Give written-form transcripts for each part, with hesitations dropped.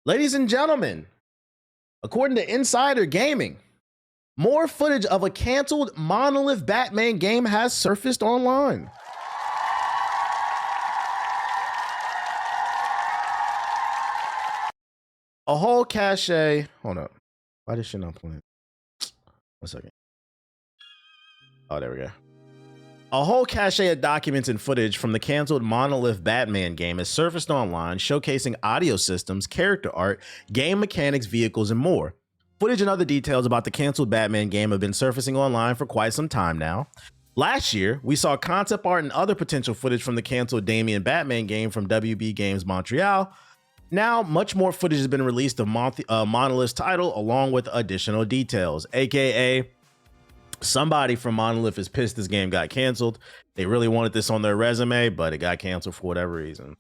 Ladies and gentlemen, according to Insider Gaming, more footage of a canceled Monolith Batman game has surfaced online. A whole cache. Hold up. Why this shit not playing? 1 second. Oh, there we go. A whole cache of documents and footage from the canceled Monolith Batman game has surfaced online, showcasing audio systems, character art, game mechanics, vehicles, and more. Footage and other details about the canceled Batman game have been surfacing online for quite some time now. Last year, we saw concept art and other potential footage from the canceled Damien Batman game from WB Games Montreal. Now, much more footage has been released of Monolith's title, along with additional details, aka somebody from Monolith is pissed this game got canceled. They really wanted this on their resume, but it got canceled for whatever reason.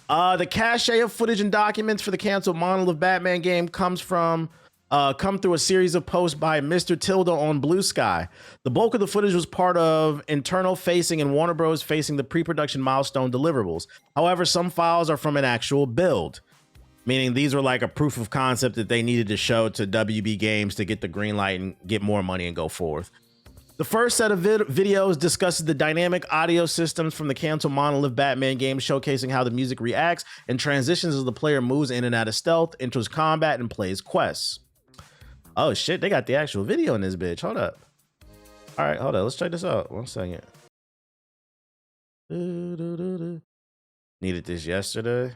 The cache of footage and documents for the canceled Monolith Batman game come through a series of posts by Mr. Tilda on Blue Sky. The bulk of the footage was part of internal facing and Warner Bros. Facing the pre-production milestone deliverables. However, some files are from an actual build, meaning these were like a proof of concept that they needed to show to WB Games to get the green light and get more money and go forth. The first set of videos discusses the dynamic audio systems from the canceled Monolith Batman game, showcasing how the music reacts and transitions as the player moves in and out of stealth, enters combat, and plays quests. Oh shit, they got the actual video in this bitch. Hold up. All right, hold up. Let's check this out. 1 second. Needed this yesterday.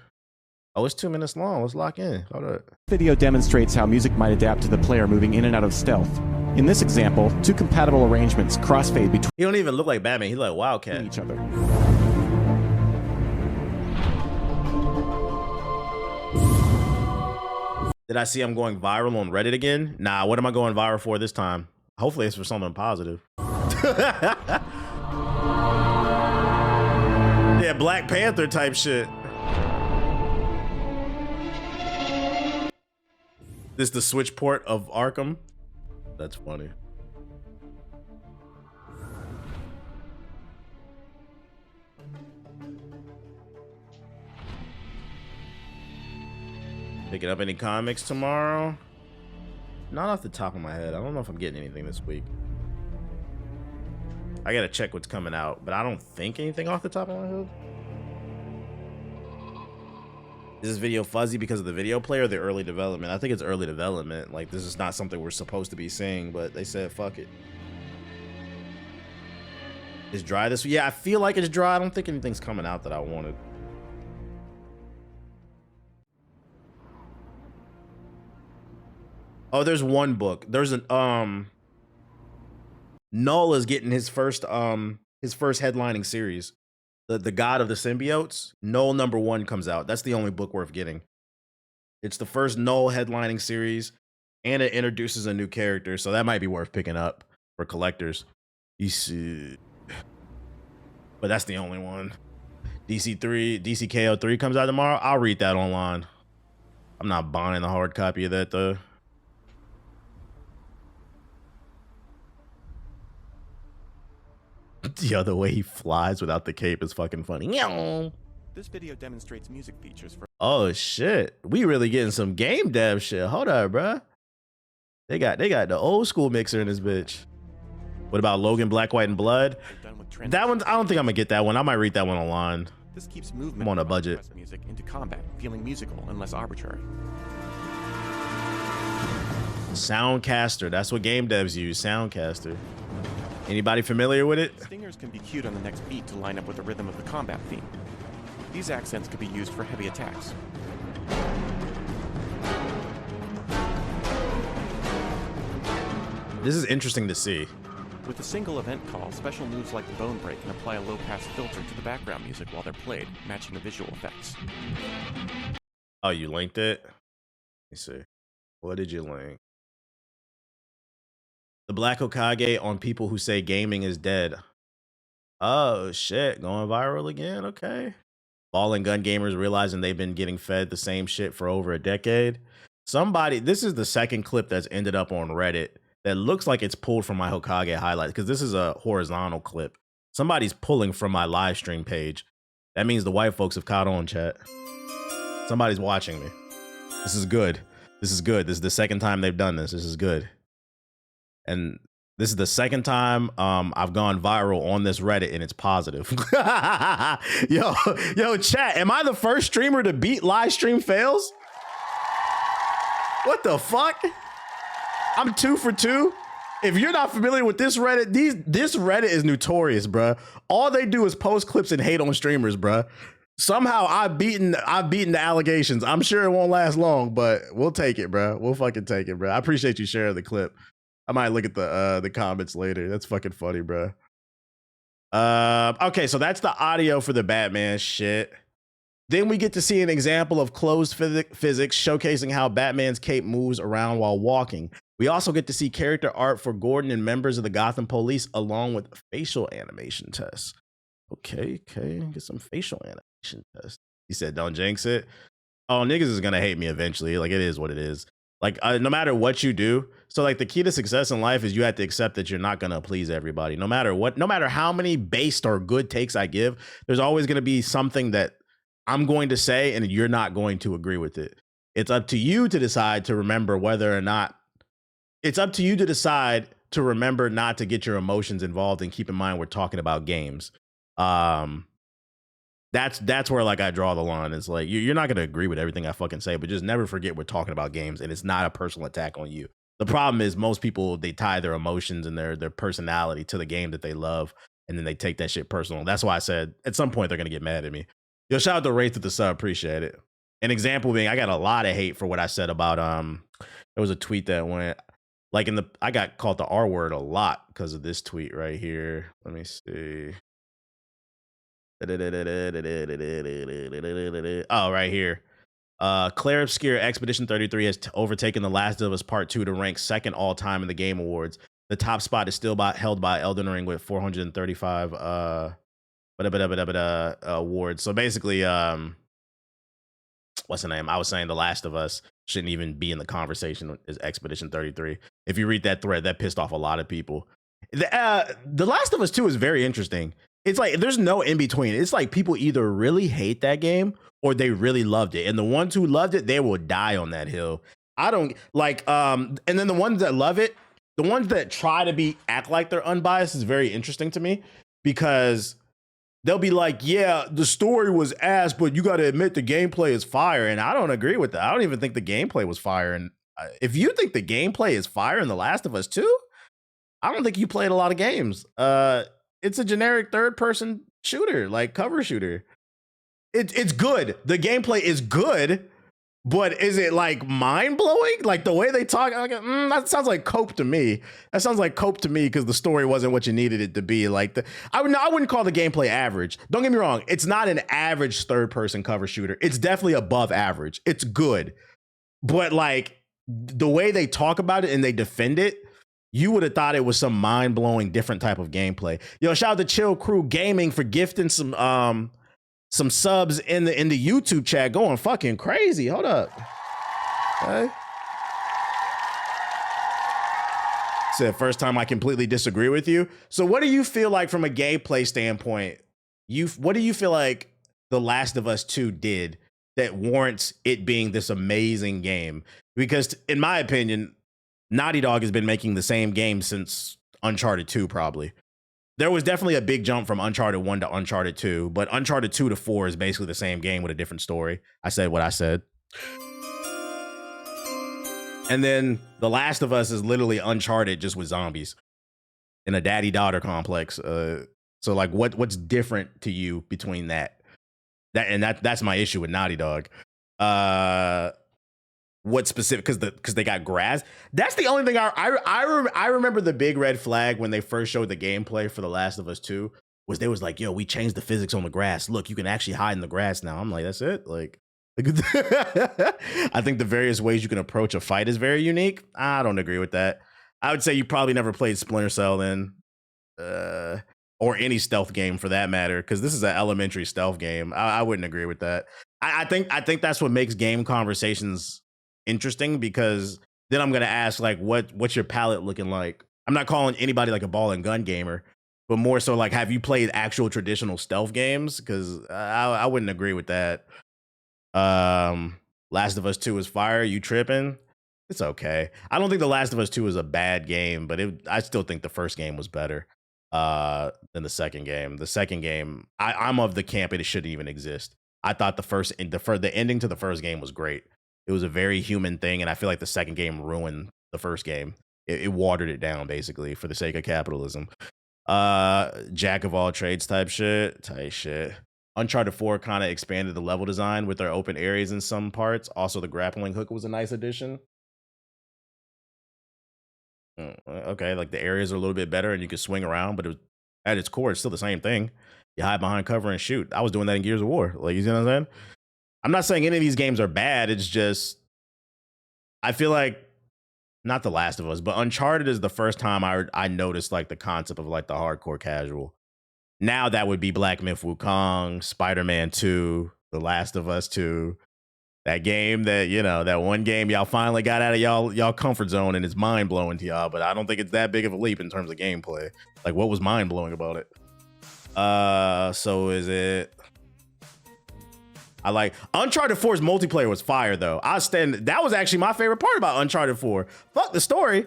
Oh, it's 2 minutes long. Let's lock in. Hold up. Video demonstrates how music might adapt to the player moving in and out of stealth. In this example, two compatible arrangements crossfade between. He don't even look like Batman. He like Wildcat. Each other. Did I see I'm going viral on Reddit again? Nah, what am I going viral for this time? Hopefully it's for something positive. Yeah, Black Panther type shit. This the Switch port of Arkham? That's funny. Picking up any comics tomorrow? Not off the top of my head. I don't know if I'm getting anything this week. I gotta check what's coming out, but I don't think anything off the top of my head. Is this video fuzzy because of the video player or the early development? I think it's early development. Like, this is not something we're supposed to be seeing, but they said fuck it. It's dry this week. Yeah, I feel like it's dry. I don't think anything's coming out that I wanted. Oh, there's one book. There's an Null is getting his first headlining series. The God of the Symbiotes. Null #1 comes out. That's the only book worth getting. It's the first Null headlining series, and it introduces a new character, so that might be worth picking up for collectors. You see, but that's the only one. DCKO3 comes out tomorrow. I'll read that online. I'm not buying the hard copy of that though. The other way he flies without the cape is fucking funny. This video demonstrates music features for. Oh shit, we really getting some game dev shit. Hold up, bruh. They got the old school mixer in this bitch. What about Logan Black, White, and Blood? That one, I don't think I'm gonna get that one. I might read that one online. This keeps movement. I'm on a budget. Music into combat, feeling musical and less arbitrary. Soundcaster. That's what game devs use. Soundcaster. Anybody familiar with it? Stingers can be cued on the next beat to line up with the rhythm of the combat theme. These accents could be used for heavy attacks. This is interesting to see. With a single event call, special moves like the Bone Break can apply a low-pass filter to the background music while they're played, matching the visual effects. Oh, you linked it? Let me see. What did you link? The Black Hokage on people who say gaming is dead. Oh shit, going viral again? Okay. Ball and gun gamers realizing they've been getting fed the same shit for over a decade. This is the second clip that's ended up on Reddit that looks like it's pulled from my Hokage highlights, because this is a horizontal clip. Somebody's pulling from my live stream page. That means the white folks have caught on, chat. Somebody's watching me. This is good. This is good. This is the second time they've done this. This is good. And this is the second time I've gone viral on this Reddit, and it's positive. yo, chat, am I the first streamer to beat live stream fails? What the fuck? I'm 2 for 2. If you're not familiar with this Reddit, this Reddit is notorious, bruh. All they do is post clips and hate on streamers, bruh. Somehow I've beaten the allegations. I'm sure it won't last long, but we'll take it, bruh. We'll fucking take it, bruh. I appreciate you sharing the clip. I might look at the comments later. That's fucking funny, bruh. Okay, so that's the audio for the Batman shit. Then we get to see an example of closed physics showcasing how Batman's cape moves around while walking. We also get to see character art for Gordon and members of the Gotham Police, along with facial animation tests. Okay, get some facial animation tests. He said, don't jinx it. Oh, niggas is gonna hate me eventually. Like, it is what it is. Like, no matter what you do. So, like, the key to success in life is you have to accept that you're not gonna please everybody. No matter what, no matter how many based or good takes I give, there's always gonna be something that I'm going to say and you're not going to agree with it. It's up to you to decide to remember whether or not it's up to you to decide to remember not to get your emotions involved, and keep in mind we're talking about games. That's where, like, I draw the line. It's like you're not going to agree with everything I fucking say, but just never forget we're talking about games, and it's not a personal attack on you. The problem is most people, they tie their emotions and their personality to the game that they love, and then they take that shit personal. That's why I said at some point they're going to get mad at me. Yo, shout out to Wraith of the Sub, appreciate it. An example being, I got a lot of hate for what I said about there was a tweet that went like I got called the R word a lot because of this tweet right here. Let me see. Oh, right here. Claire Obscure Expedition 33 has overtaken The Last of Us Part 2 to rank second all time in the Game Awards. The top spot is still held by Elden Ring with 435 awards. So basically, what's the name? I was saying The Last of Us shouldn't even be in the conversation as Expedition 33. If you read that thread, that pissed off a lot of people. The Last of Us 2 is very interesting. It's like there's no in between. It's like people either really hate that game or they really loved it. And the ones who loved it, they will die on that hill. I don't like and then the ones that love it, the ones that try to act like they're unbiased is very interesting to me, because they'll be like, yeah, the story was ass, but you got to admit the gameplay is fire. And I don't agree with that. I don't even think the gameplay was fire. And if you think the gameplay is fire in The Last of Us 2, I don't think you played a lot of games. It's a generic third-person shooter, like cover shooter. It's good. The gameplay is good, but is it like mind-blowing? Like the way they talk, that sounds like cope to me. That sounds like cope to me because the story wasn't what you needed it to be. Like I wouldn't call the gameplay average. Don't get me wrong. It's not an average third-person cover shooter. It's definitely above average. It's good. But like the way they talk about it and they defend it, you would have thought it was some mind-blowing different type of gameplay. Yo, shout out to Chill Crew Gaming for gifting some subs in the YouTube chat, going fucking crazy. Hold up. Okay. Said first time I completely disagree with you. So what do you feel like from a gameplay standpoint? What do you feel like The Last of Us 2 did that warrants it being this amazing game? Because in my opinion, Naughty Dog has been making the same game since Uncharted 2, probably. There was definitely a big jump from Uncharted 1 to Uncharted 2, but Uncharted 2 to 4 is basically the same game with a different story. I said what I said. And then The Last of Us is literally Uncharted just with zombies in a daddy-daughter complex. So like what's different to you between that? That's my issue with Naughty Dog. What specific? Because they got grass. That's the only thing I remember. The big red flag when they first showed the gameplay for The Last of Us 2 was they was like, yo, we changed the physics on the grass. Look, you can actually hide in the grass now. I'm like, that's it. Like, I think the various ways you can approach a fight is very unique. I don't agree with that. I would say you probably never played Splinter Cell then, or any stealth game for that matter, because this is an elementary stealth game. I wouldn't agree with that. I think that's what makes game conversations interesting, because then I'm gonna ask like what's your palette looking like. I'm not calling anybody like a ball and gun gamer, but more so like, have you played actual traditional stealth games? Because I wouldn't agree with that. Last of Us 2 is fire. You tripping? It's okay. I don't think The Last of Us 2 is a bad game, but I still think the first game was better than the second game. The second game, I'm of the camp it shouldn't even exist. I thought the ending to the first game was great. It was a very human thing, and I feel like the second game ruined the first game. It watered it down basically for the sake of capitalism. Jack of all trades type shit. Uncharted 4 kind of expanded the level design with their open areas in some parts. Also, the grappling hook was a nice addition. Okay, like the areas are a little bit better and you can swing around, but at its core, it's still the same thing. You hide behind cover and shoot. I was doing that in Gears of War. Like, you see what I'm saying? I'm not saying any of these games are bad. It's just, I feel like, not The Last of Us, but Uncharted is the first time I noticed like the concept of like the hardcore casual. Now that would be Black Myth Wukong, Spider-Man 2, The Last of Us 2. That game that, that one game y'all finally got out of y'all comfort zone and it's mind blowing to y'all, but I don't think it's that big of a leap in terms of gameplay. Like, what was mind blowing about it? So is it? I like Uncharted 4's multiplayer was fire though. That was actually my favorite part about Uncharted 4. Fuck the story.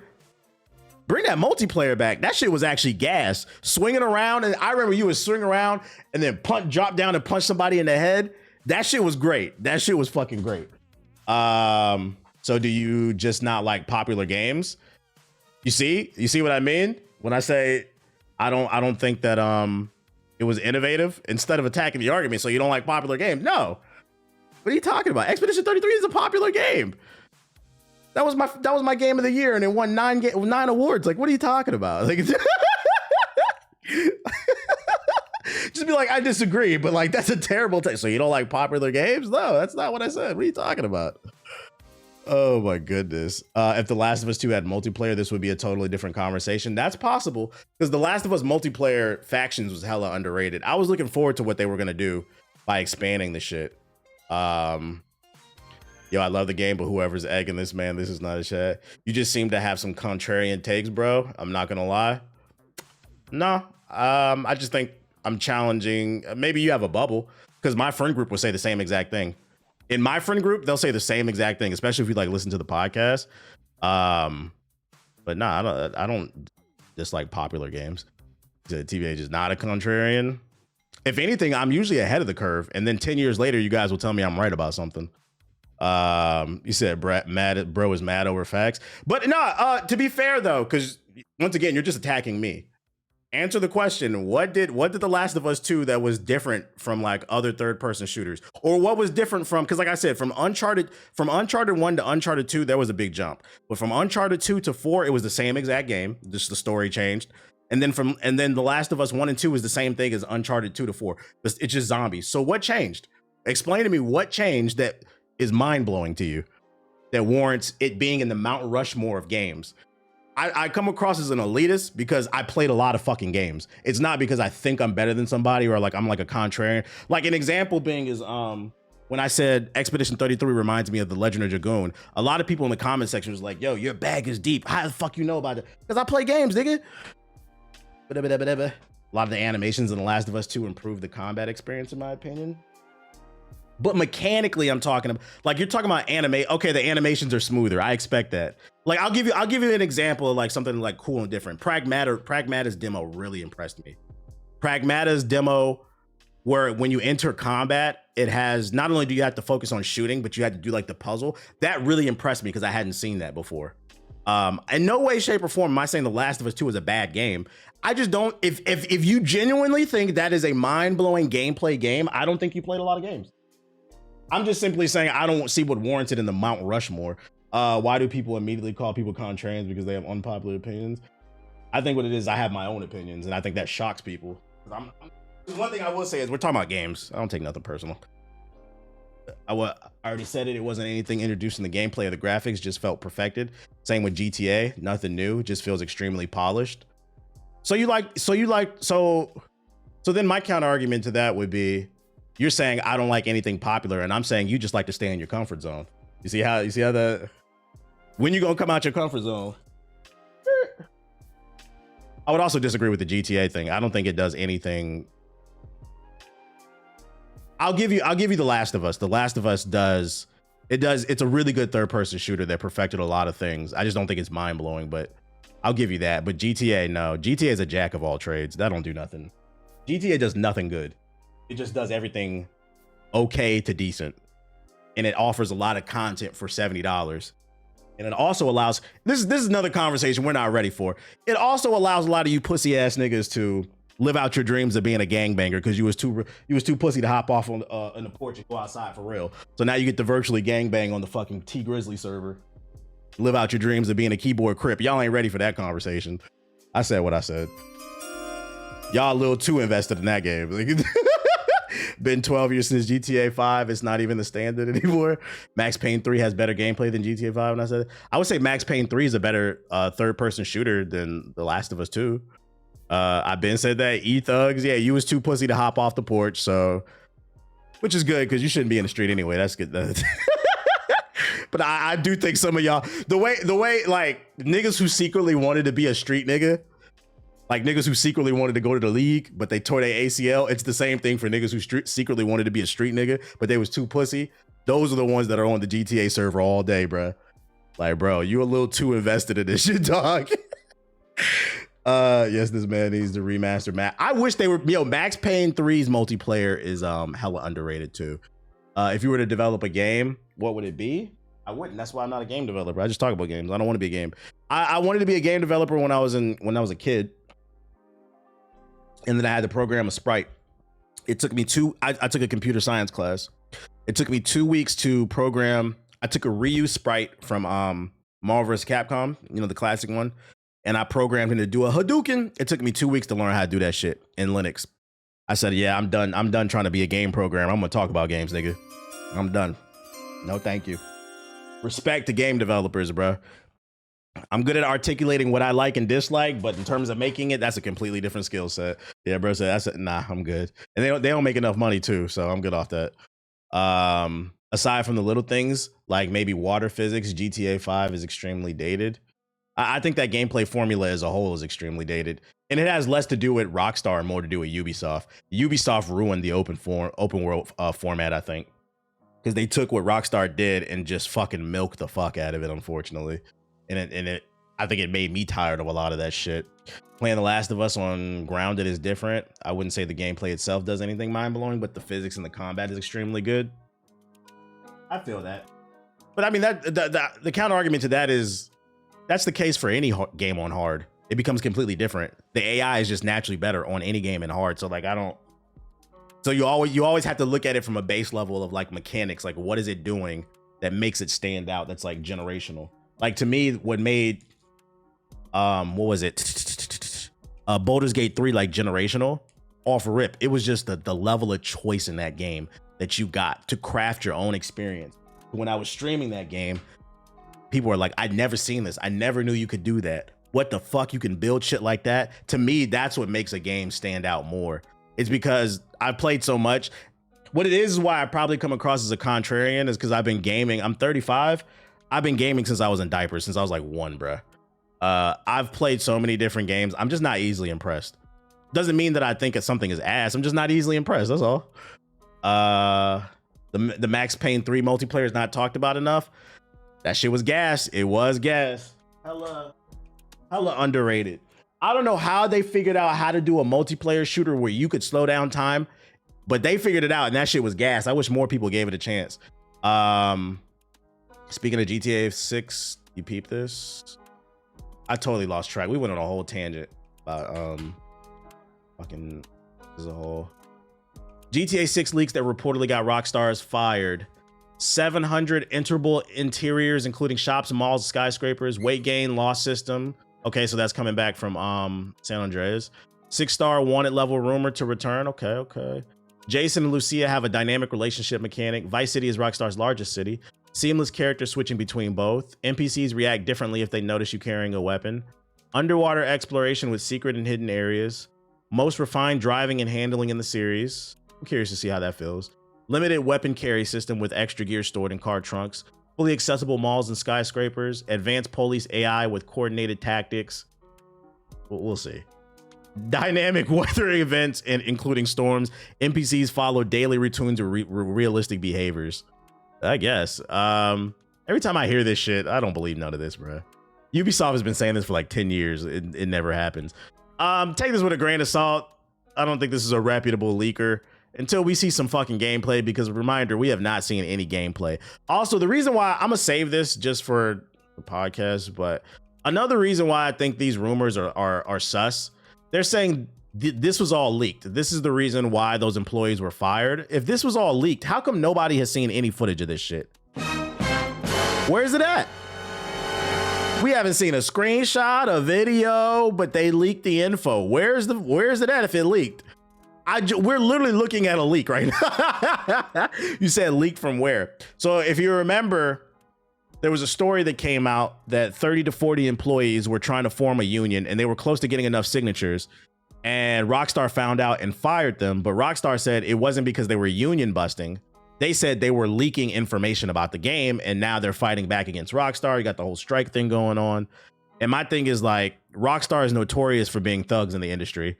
Bring that multiplayer back. That shit was actually gas. Swinging around, and I remember you would swing around and then drop down and punch somebody in the head. That shit was great. That shit was fucking great. So do you just not like popular games? You see what I mean? When I say I don't think that it was innovative instead of attacking the argument. So you don't like popular games? No. What are you talking about? Expedition 33 is a popular game. That was my game of the year and it won 9 awards. Like, what are you talking about? Like, just be like, I disagree, but like, that's a terrible take. So you don't like popular games? No, that's not what I said. What are you talking about? Oh my goodness. If The Last of Us 2 had multiplayer, this would be a totally different conversation. That's possible because The Last of Us multiplayer factions was hella underrated. I was looking forward to what they were going to do by expanding the shit. Yo, I love the game, but whoever's egging this, man, this is not a chat. You just seem to have some contrarian takes, bro. I'm not going to lie. No, I just think I'm challenging. Maybe you have a bubble because my friend group will say the same exact thing. In my friend group, they'll say the same exact thing, especially if you like listen to the podcast. But nah, I don't dislike popular games. TBH is not a contrarian. If anything, I'm usually ahead of the curve, and then 10 years later, you guys will tell me I'm right about something. You said bro is mad over facts, but no. To be fair though, because once again, you're just attacking me. Answer the question. What did The Last of Us 2 that was different from like other third-person shooters? Or what was different from, because like I said, from Uncharted 1 to Uncharted 2, there was a big jump. But from Uncharted 2 to 4, it was the same exact game. Just the story changed. And then The Last of Us 1 and 2 is the same thing as Uncharted 2 to 4. It's just zombies. So what changed? Explain to me what changed that is mind-blowing to you, that warrants it being in the Mount Rushmore of games. I come across as an elitist because I played a lot of fucking games. It's not because I think I'm better than somebody or like I'm like a contrarian. Like an example being is when I said Expedition 33 reminds me of The Legend of Dragoon, a lot of people in the comment section was like, yo, your bag is deep. How the fuck you know about it? Because I play games, nigga. A lot of the animations in The Last of Us 2 improved the combat experience, in my opinion. But mechanically, I'm talking about, like, you're talking about anime. Okay, the animations are smoother. I expect that. Like, I'll give you an example of like something like cool and different. Pragmata's demo really impressed me. Pragmata's demo, where when you enter combat, it has, not only do you have to focus on shooting, but you had to do like the puzzle. That really impressed me because I hadn't seen that before. In no way, shape, or form am I saying The Last of Us 2 is a bad game. I just don't, if you genuinely think that is a mind-blowing gameplay game, I don't think you played a lot of games. I'm just simply saying I don't see what warrants it in the Mount Rushmore. Why do people immediately call people contrarians because they have unpopular opinions? I think what it is, I have my own opinions, and I think that shocks people. One thing I will say is we're talking about games. I don't take nothing personal. I already said it. It wasn't anything introduced in the gameplay or the graphics. Just felt perfected. Same with GTA. Nothing new. Just feels extremely polished. So then my counter argument to that would be, you're saying I don't like anything popular, and I'm saying you just like to stay in your comfort zone. You see how that, when you gonna come out your comfort zone? I would also disagree with the GTA thing. I don't think it does anything. I'll give you The Last of Us. The Last of Us does It does. It's a really good third-person shooter that perfected a lot of things. I just don't think it's mind-blowing, but I'll give you that. But GTA, no. GTA is a jack of all trades. That don't do nothing. GTA does nothing good. It just does everything okay to decent. And it offers a lot of content for $70. And it also allows, this is another conversation we're not ready for. It also allows a lot of you pussy ass niggas to live out your dreams of being a gangbanger because you was too pussy to hop off on the porch and go outside for real. So now you get to virtually gangbang on the fucking T Grizzly server. Live out your dreams of being a keyboard crip. Y'all ain't ready for that conversation. I said what I said. Y'all a little too invested in that game. Been 12 years since GTA 5. It's not even the standard anymore. Max Payne 3 has better gameplay than GTA 5. And I said, I would say Max Payne 3 is a better third-person shooter than The Last of Us 2. I've been said that. E-Thugs, yeah, you was too pussy to hop off the porch, so, which is good because you shouldn't be in the street anyway. That's good. But I do think some of y'all, the way like niggas who secretly wanted to be a street nigga, like niggas who secretly wanted to go to the league, but they tore their ACL. It's the same thing for niggas who secretly wanted to be a street nigga, but they was too pussy. Those are the ones that are on the GTA server all day, bro. Like, bro, you a little too invested in this shit, dog. Yes, this man needs to remaster. I wish they were, Max Payne 3's multiplayer is hella underrated too. If you were to develop a game, what would it be? I wouldn't. That's why I'm not a game developer. I just talk about games. I don't want to be a game. I wanted to be a game developer when I was a kid. And then I had to program a sprite. It took me I took a computer science class. It took me 2 weeks to program. I took a reuse sprite from Marvel vs. Capcom, the classic one. And I programmed him to do a Hadouken. It took me 2 weeks to learn how to do that shit in Linux. I said, yeah, I'm done. I'm done trying to be a game programmer. I'm gonna talk about games, nigga. I'm done. No, thank you. Respect to game developers, bro. I'm good at articulating what I like and dislike, but in terms of making it, that's a completely different skill set. Yeah, bro said, nah, I'm good. And they don't make enough money too, so I'm good off that. Aside from the little things, like maybe water physics, GTA 5 is extremely dated. I think that gameplay formula as a whole is extremely dated. And it has less to do with Rockstar and more to do with Ubisoft. Ubisoft ruined the open world format, I think. Because they took what Rockstar did and just fucking milked the fuck out of it, unfortunately. And I think it made me tired of a lot of that shit. Playing The Last of Us on Grounded is different. I wouldn't say the gameplay itself does anything mind-blowing, but the physics and the combat is extremely good. I feel that. But I mean, the counter argument to that is that's the case for any game on hard. It becomes completely different. The AI is just naturally better on any game in hard. So like, so you always have to look at it from a base level of like mechanics. Like, what is it doing that makes it stand out? That's like generational. Like, to me, what made, what was it? Baldur's Gate 3 like generational off rip. It was just the level of choice in that game that you got to craft your own experience. When I was streaming that game, people were like, I'd never seen this. I never knew you could do that. What the fuck? You can build shit like that? To me, that's what makes a game stand out more. It's because I've played so much. What it is why I probably come across as a contrarian is because I've been gaming. I'm 35. I've been gaming since I was in diapers, since I was like 1, bruh. I've played so many different games. I'm just not easily impressed. Doesn't mean that I think something is ass. I'm just not easily impressed. That's all. The Max Payne 3 multiplayer is not talked about enough. That shit was gas. It was gas. Hella underrated. I don't know how they figured out how to do a multiplayer shooter where you could slow down time, but they figured it out and that shit was gas. I wish more people gave it a chance. Speaking of GTA 6, you peep this? I totally lost track. We went on a whole tangent about fucking as a whole. GTA 6 leaks that reportedly got Rockstar's fired. 700 enterable interiors, including shops, malls, skyscrapers, weight gain, loss system. Okay, so that's coming back from San Andreas. 6-star wanted level rumored to return. Okay. Jason and Lucia have a dynamic relationship mechanic. Vice City is Rockstar's largest city. Seamless character switching between both. NPCs react differently if they notice you carrying a weapon. Underwater exploration with secret and hidden areas. Most refined driving and handling in the series. I'm curious to see how that feels. Limited weapon carry system with extra gear stored in car trunks. Fully accessible malls and skyscrapers. Advanced police AI with coordinated tactics. We'll see. Dynamic weather events, including storms. NPCs follow daily routines of realistic behaviors. I guess. Every time I hear this shit, I don't believe none of this, bro. Ubisoft has been saying this for like 10 years. It never happens. Take this with a grain of salt. I don't think this is a reputable leaker until we see some fucking gameplay, because reminder, we have not seen any gameplay. Also, the reason why I'm gonna save this just for the podcast, but another reason why I think these rumors are sus. They're saying this was all leaked. This is the reason why those employees were fired. If this was all leaked, how come nobody has seen any footage of this shit? Where is it at? We haven't seen a screenshot, a video, but they leaked the info. Where is it at if it leaked? We're literally looking at a leak right now. You said leak from where? So if you remember, there was a story that came out that 30 to 40 employees were trying to form a union and they were close to getting enough signatures. And Rockstar found out and fired them. But Rockstar said it wasn't because they were union busting. They said they were leaking information about the game, and now they're fighting back against Rockstar. You got the whole strike thing going on. And my thing is, like, Rockstar is notorious for being thugs in the industry.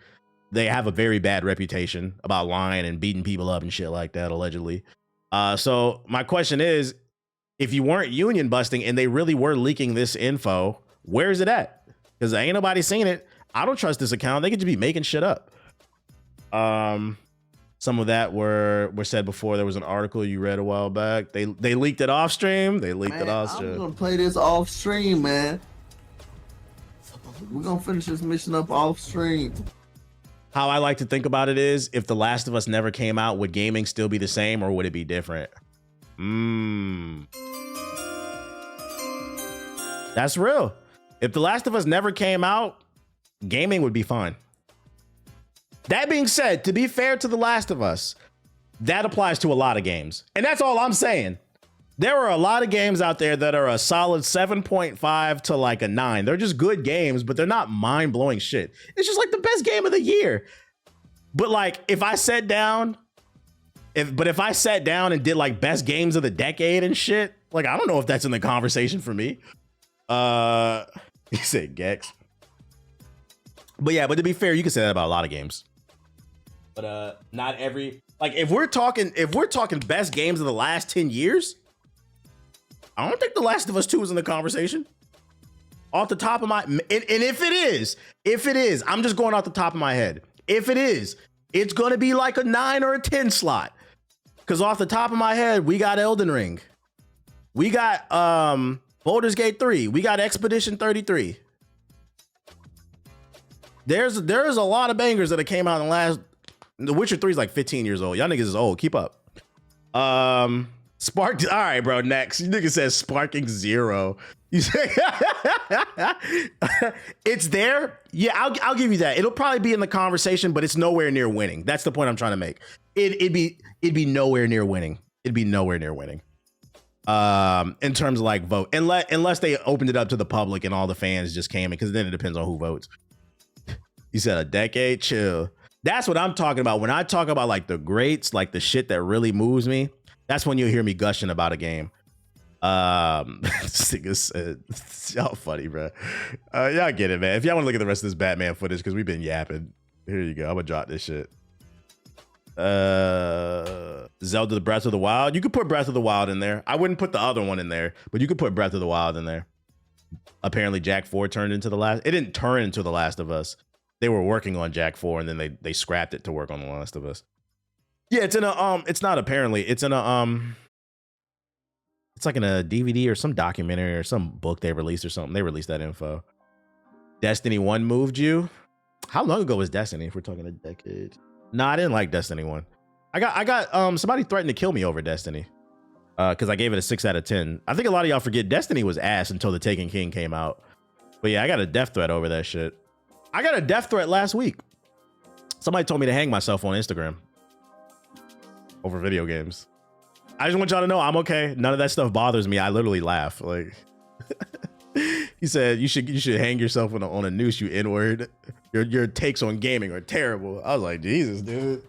They have a very bad reputation about lying and beating people up and shit like that, allegedly. So my question is, if you weren't union busting and they really were leaking this info, where is it at? Because ain't nobody seen it. I don't trust this account. They could just be making shit up. Some of that were said before. There was an article you read a while back. They leaked it off stream. They leaked it off stream. I'm gonna play this off stream, man. We're gonna finish this mission up off stream. How I like to think about it is, if The Last of Us never came out, would gaming still be the same or would it be different? That's real. If The Last of Us never came out, gaming would be fine. That being said, to be fair to The Last of Us, that applies to a lot of games. And that's all I'm saying. There are a lot of games out there that are a solid 7.5 to like a 9. They're just good games, but they're not mind-blowing shit. It's just like the best game of the year. But like, if I sat down and did like best games of the decade and shit, like, I don't know if that's in the conversation for me. You said Gex. But yeah, but to be fair, you can say that about a lot of games. But not every, like, if we're talking best games of the last 10 years, I don't think The Last of Us 2 is in the conversation. Off the top of my, and if it is, I'm just going off the top of my head. If it is, it's going to be like a 9 or a 10 slot. Because off the top of my head, we got Elden Ring. We got Baldur's Gate 3. We got Expedition 33. There's a lot of bangers that have came out in the last. The Witcher 3 is like 15 years old. Y'all niggas is old. Keep up. Spark. All right, bro. Next, you nigga says Sparking 0. You say it's there. Yeah, I'll give you that. It'll probably be in the conversation, but it's nowhere near winning. That's the point I'm trying to make. It'd be nowhere near winning. It'd be nowhere near winning. In terms of like vote, unless they opened it up to the public and all the fans just came in, because then it depends on who votes. You said a decade? Chill. That's what I'm talking about. When I talk about like the greats, like the shit that really moves me, that's when you'll hear me gushing about a game. Y'all funny, bro. Y'all get it, man. If y'all want to look at the rest of this Batman footage, because we've been yapping. Here you go. I'm gonna drop this shit. Zelda the Breath of the Wild. You could put Breath of the Wild in there. I wouldn't put the other one in there, but you could put Breath of the Wild in there. Apparently Jack 4 turned into the last. It didn't turn into The Last of Us. They were working on Jack 4 and then they scrapped it to work on The Last of Us. Yeah, it's in a it's not apparently. It's in a it's like in a DVD or some documentary or some book they released or something. They released that info. Destiny 1 moved you? How long ago was Destiny if we're talking a decade? No, I didn't like Destiny 1. I got somebody threatened to kill me over Destiny. Because I gave it a 6 out of 10. I think a lot of y'all forget Destiny was ass until The Taken King came out. But yeah, I got a death threat over that shit. I got a death threat last week. Somebody told me to hang myself on Instagram over video games. I just want y'all to know I'm okay. None of that stuff bothers me. I literally laugh. Like he said, you should hang yourself on a noose, you N-word. Your takes on gaming are terrible. I was like, Jesus, dude.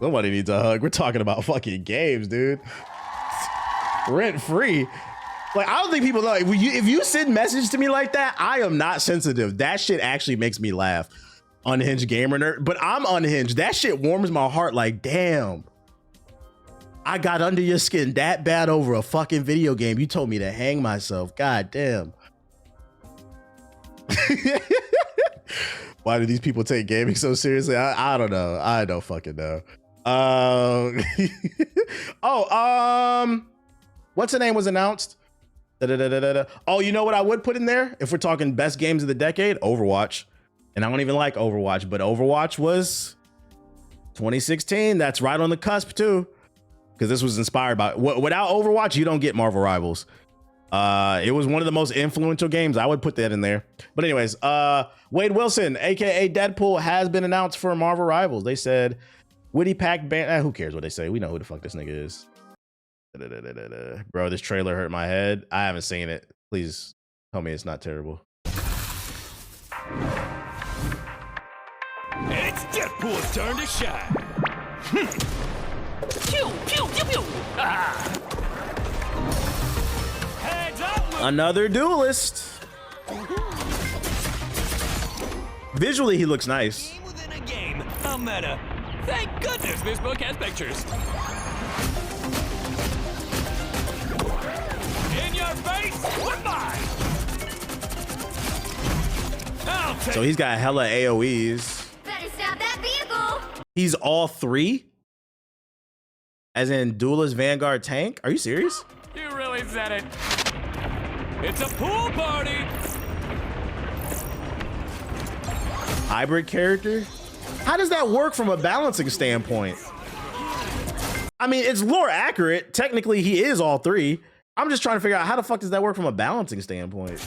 Somebody needs a hug. We're talking about fucking games, dude. Rent free. Like, I don't think people know. If you send messages to me like that, I am not sensitive. That shit actually makes me laugh. Unhinged gamer nerd. But I'm unhinged. That shit warms my heart like, damn. I got under your skin that bad over a fucking video game. You told me to hang myself. God damn. Why do these people take gaming so seriously? I don't know. I don't fucking know. What's the name was announced? Oh, you know what I would put in there? If we're talking best games of the decade, Overwatch. And I don't even like Overwatch, but Overwatch was 2016. That's right on the cusp too. Because this was inspired by, without Overwatch, you don't get Marvel Rivals. It was one of the most influential games. I would put that in there. But anyways, Wade Wilson, aka Deadpool, has been announced for Marvel Rivals. They said witty packed band. Who cares what they say? We know who the fuck this nigga is. Bro, this trailer hurt my head. I haven't seen it. Please tell me it's not terrible. It's Deadpool's turn to shine. Pew, pew, pew, pew. Heads up. Another duelist. Visually, he looks nice. Game within a game. A meta. Thank goodness this book has pictures. In your face, goodbye. So he's got hella AoEs. Better stop that vehicle. He's all three? As in Duelist, Vanguard, Tank? Are you serious? You really said it. It's a pool party. Hybrid character? How does that work from a balancing standpoint? I mean, it's lore accurate. Technically, he is all three. I'm just trying to figure out how the fuck does that work from a balancing standpoint?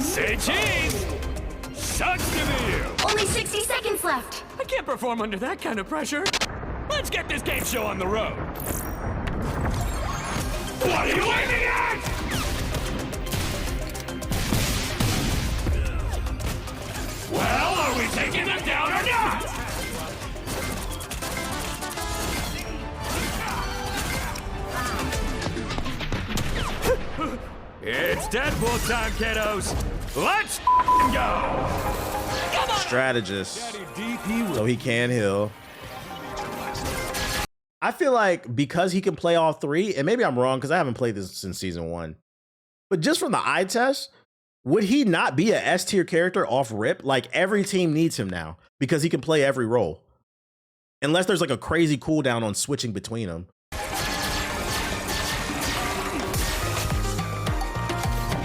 Say cheese. Sucks to be you. Only 60 seconds left. I can't perform under that kind of pressure. Let's get this game show on the road. What are you aiming at? Well, are we taking them down or not? It's Deadpool time, kiddos. Let's go. Come on. Strategist. So he can heal. I feel like because he can play all three, and maybe I'm wrong because I haven't played this since season 1, but just from the eye test, would he not be a S tier character off rip? Like every team needs him now because he can play every role. Unless there's like a crazy cooldown on switching between them.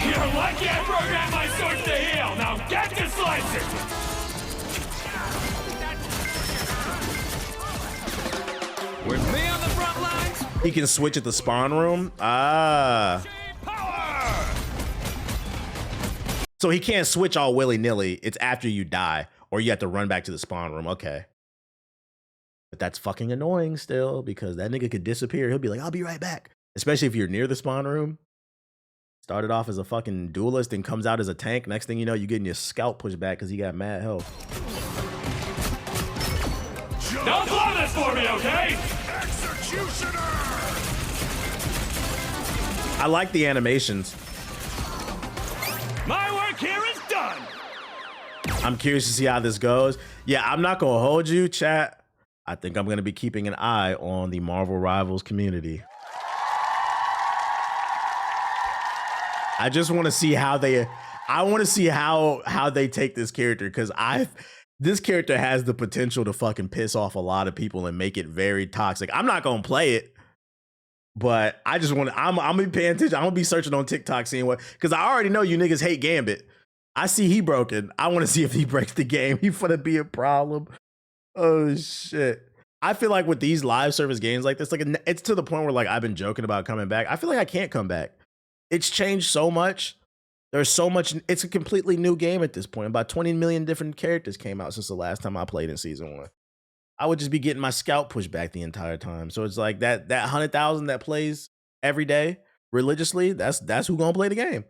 You're lucky I programmed my sword to heal. Now get to slicing. With me on the front lines. He can switch at the spawn room. Ah. Power. So he can't switch all willy-nilly. It's after you die or you have to run back to the spawn room. Okay. But that's fucking annoying still because that nigga could disappear. He'll be like, I'll be right back. Especially if you're near the spawn room. Started off as a fucking duelist and comes out as a tank. Next thing you know, you're getting your scalp pushed back because he got mad health. Don't blow this for me, okay? Executioner! I like the animations. My work here is done. I'm curious to see how this goes. Yeah, I'm not going to hold you, chat. I think I'm going to be keeping an eye on the Marvel Rivals community. I just want to see how they take this character because this character has the potential to fucking piss off a lot of people and make it very toxic. I'm not going to play it, but I'm going to be paying attention. I'm going to be searching on TikTok seeing what, because I already know you niggas hate Gambit. I see he broken. I want to see if he breaks the game. He finna be a problem. Oh shit. I feel like with these live service games like this, like it's to the point where like I've been joking about coming back. I feel like I can't come back. It's changed so much. There's so much. It's a completely new game at this point. About 20 million different characters came out since the last time I played in season 1. I would just be getting my scalp pushed back the entire time. So it's like that 100,000 that plays every day religiously. That's who gonna play the game.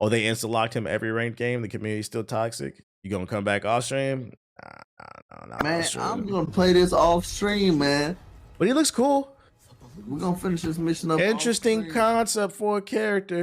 Oh, they insta locked him every ranked game. The community's still toxic. You gonna come back off stream? Nah, Man, off stream. I'm gonna play this off stream, man. But he looks cool. We're gonna finish this mission up. Interesting off stream. concept for a character.